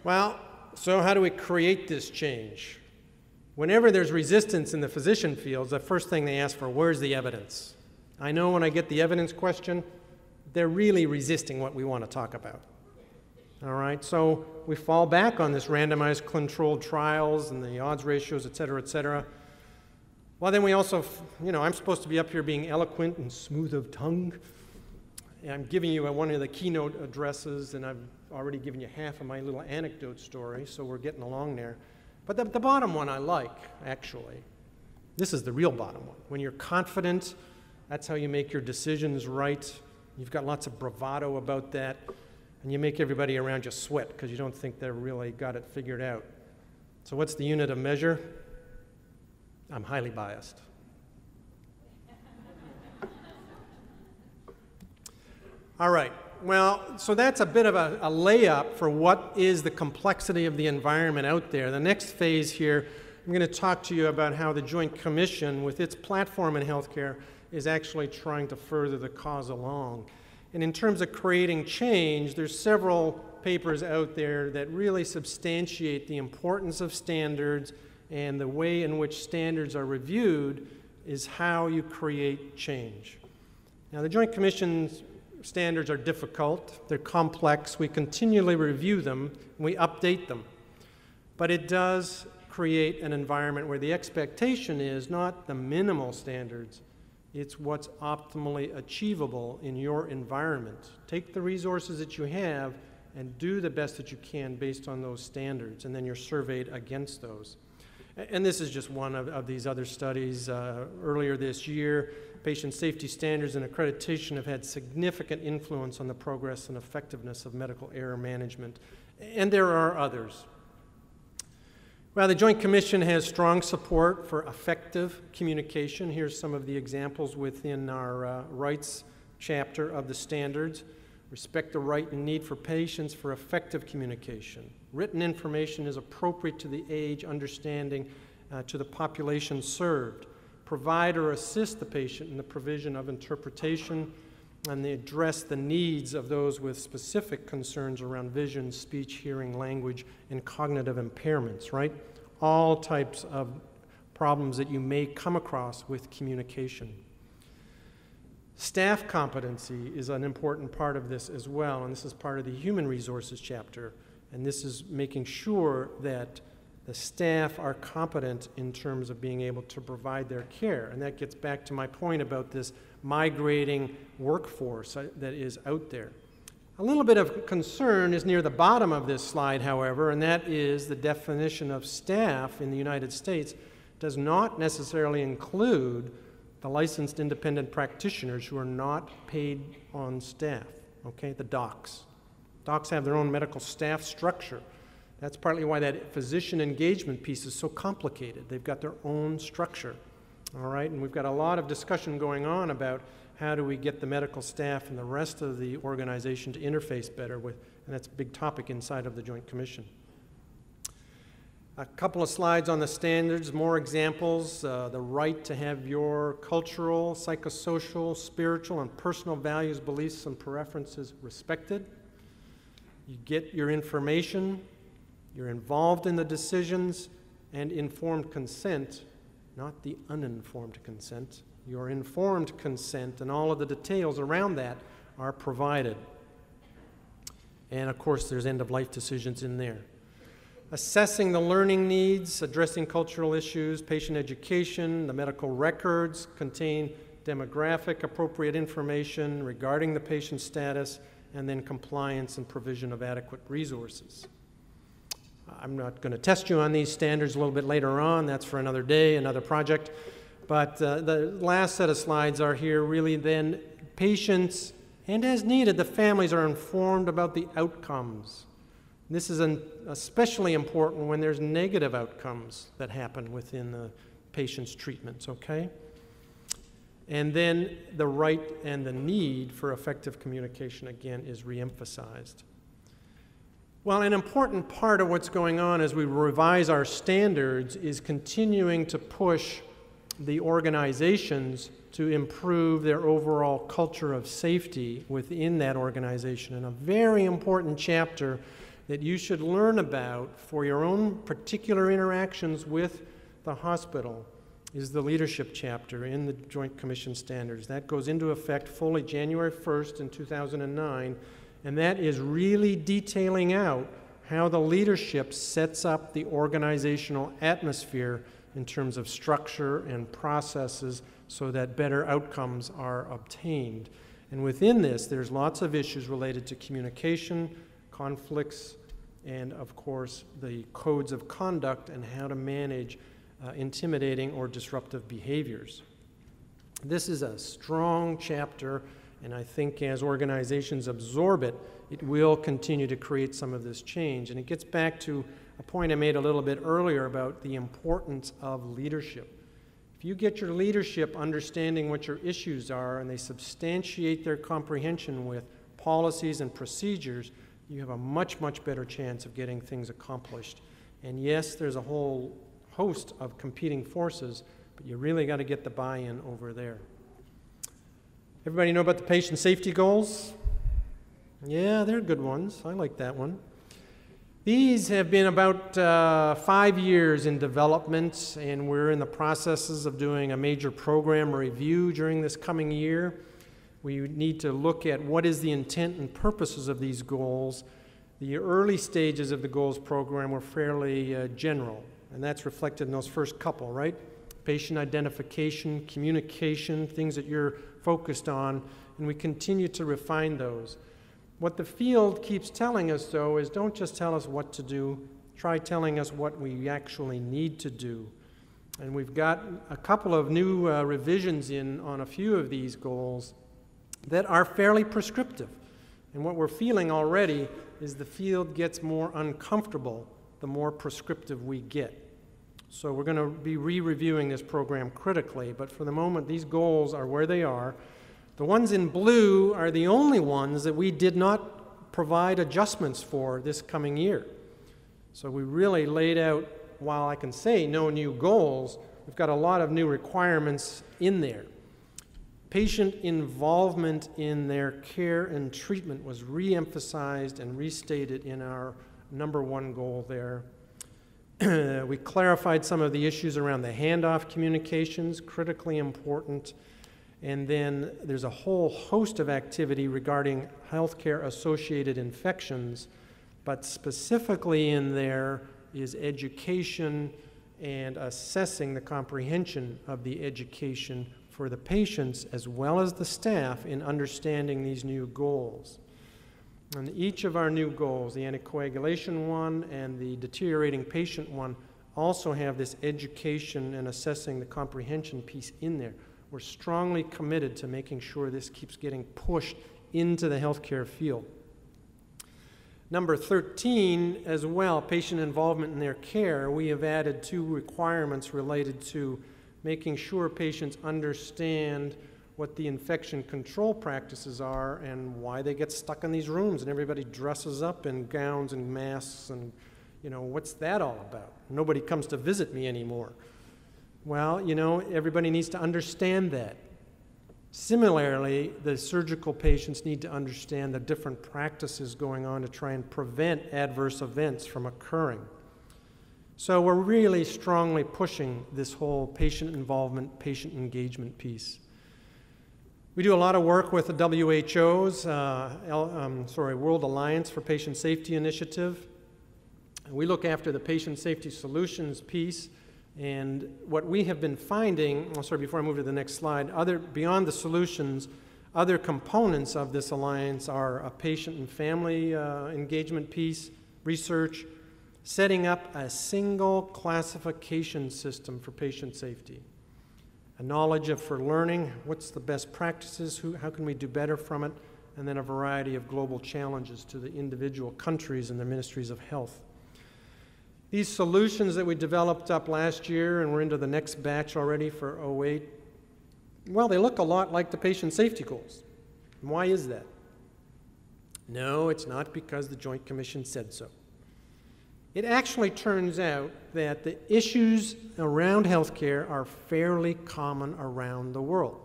Well, so how do we create this change? Whenever there's resistance in the physician fields, the first thing they ask for, where's the evidence? I know when I get the evidence question, they're really resisting what we want to talk about. All right, so we fall back on this randomized controlled trials and the odds ratios, et cetera, et cetera. Well, then we also, I'm supposed to be up here being eloquent and smooth of tongue. And I'm giving you one of the keynote addresses, and I've already given you half of my little anecdote story, so we're getting along there. But the bottom one I like, actually. This is the real bottom one. When you're confident, that's how you make your decisions right. You've got lots of bravado about that, and you make everybody around you sweat because you don't think they've really got it figured out. So what's the unit of measure? I'm highly biased. All right, well, so that's a bit of a layup for what is the complexity of the environment out there. The next phase here, I'm going to talk to you about how the Joint Commission, with its platform in healthcare, is actually trying to further the cause along. And in terms of creating change, there's several papers out there that really substantiate the importance of standards, and the way in which standards are reviewed is how you create change. Now, the Joint Commission's standards are difficult, they're complex, we continually review them, and we update them. But it does create an environment where the expectation is not the minimal standards, it's what's optimally achievable in your environment. Take the resources that you have and do the best that you can based on those standards, and then you're surveyed against those. And this is just one of these other studies. Earlier this year, patient safety standards and accreditation have had significant influence on the progress and effectiveness of medical error management. And there are others. Well, the Joint Commission has strong support for effective communication. Here's some of the examples within our rights chapter of the standards. Respect the right and need for patients for effective communication. Written information is appropriate to the age, understanding, to the population served. Provide or assist the patient in the provision of interpretation, and they address the needs of those with specific concerns around vision, speech, hearing, language, and cognitive impairments, right? All types of problems that you may come across with communication. Staff competency is an important part of this as well, and this is part of the human resources chapter, and this is making sure that the staff are competent in terms of being able to provide their care. And that gets back to my point about this migrating workforce that is out there. A little bit of concern is near the bottom of this slide, however, and that is the definition of staff in the United States does not necessarily include the licensed independent practitioners who are not paid on staff, okay, the docs. Docs have their own medical staff structure. That's partly why that physician engagement piece is so complicated. They've got their own structure, all right? And we've got a lot of discussion going on about how do we get the medical staff and the rest of the organization to interface better with, and that's a big topic inside of the Joint Commission. A couple of slides on the standards, more examples. The right to have your cultural, psychosocial, spiritual, and personal values, beliefs, and preferences respected. You get your information, you're involved in the decisions, and informed consent, not the uninformed consent. Your informed consent and all of the details around that are provided. And of course, there's end-of-life decisions in there. Assessing the learning needs, addressing cultural issues, patient education, the medical records contain demographic appropriate information regarding the patient's status, and then compliance and provision of adequate resources. I'm not going to test you on these standards a little bit later on. That's for another day, another project. But the last set of slides are here really then patients, and as needed, the families are informed about the outcomes. This is especially important when there's negative outcomes that happen within the patient's treatments, okay? And then the right and the need for effective communication, again, is reemphasized. Well, an important part of what's going on as we revise our standards is continuing to push the organizations to improve their overall culture of safety within that organization. And a very important chapter that you should learn about for your own particular interactions with the hospital is the leadership chapter in the Joint Commission Standards. That goes into effect fully January 1st in 2009, and that is really detailing out how the leadership sets up the organizational atmosphere in terms of structure and processes so that better outcomes are obtained. And within this, there's lots of issues related to communication, conflicts, and of course, the codes of conduct and how to manage intimidating or disruptive behaviors. This is a strong chapter, and I think as organizations absorb it, it will continue to create some of this change. And it gets back to a point I made a little bit earlier about the importance of leadership. If you get your leadership understanding what your issues are and they substantiate their comprehension with policies and procedures, you have a much, much better chance of getting things accomplished. And yes, there's a whole host of competing forces, but you really got to get the buy-in over there. Everybody know about the patient safety goals? Yeah, they're good ones. I like that one. These have been about 5 years in development, and we're in the processes of doing a major program review during this coming year. We need to look at what is the intent and purposes of these goals. The early stages of the goals program were fairly general, and that's reflected in those first couple, right? Patient identification, communication, things that you're focused on, and we continue to refine those. What the field keeps telling us, though, is don't just tell us what to do, try telling us what we actually need to do. And we've got a couple of new revisions in on a few of these goals that are fairly prescriptive. And what we're feeling already is the field gets more uncomfortable the more prescriptive we get. So we're going to be re-reviewing this program critically, but for the moment, these goals are where they are. The ones in blue are the only ones that we did not provide adjustments for this coming year. So we really laid out, while I can say no new goals, we've got a lot of new requirements in there. Patient involvement in their care and treatment was re-emphasized and restated in our #1 goal there. We clarified some of the issues around the handoff communications, critically important. And then there's a whole host of activity regarding healthcare-associated infections, but specifically in there is education and assessing the comprehension of the education for the patients as well as the staff in understanding these new goals. And each of our new goals, the anticoagulation one and the deteriorating patient one, also have this education and assessing the comprehension piece in there. We're strongly committed to making sure this keeps getting pushed into the healthcare field. Number 13, as well, patient involvement in their care. We have added 2 requirements related to making sure patients understand what the infection control practices are and why they get stuck in these rooms and everybody dresses up in gowns and masks and, you know, what's that all about? Nobody comes to visit me anymore. Well, you know, everybody needs to understand that. Similarly, the surgical patients need to understand the different practices going on to try and prevent adverse events from occurring. So we're really strongly pushing this whole patient involvement, patient engagement piece. We do a lot of work with the WHO's World Alliance for Patient Safety Initiative. We look after the patient safety solutions piece. And what we have been finding, before I move to the next slide, beyond the solutions, other components of this alliance are a patient and family engagement piece, research, setting up a single classification system for patient safety, a knowledge for learning, what's the best practices, how can we do better from it, and then a variety of global challenges to the individual countries and their ministries of health. These solutions that we developed up last year, and we're into the next batch already for 08, well, they look a lot like the patient safety goals. And why is that? No, it's not because the Joint Commission said so. It actually turns out that the issues around healthcare are fairly common around the world.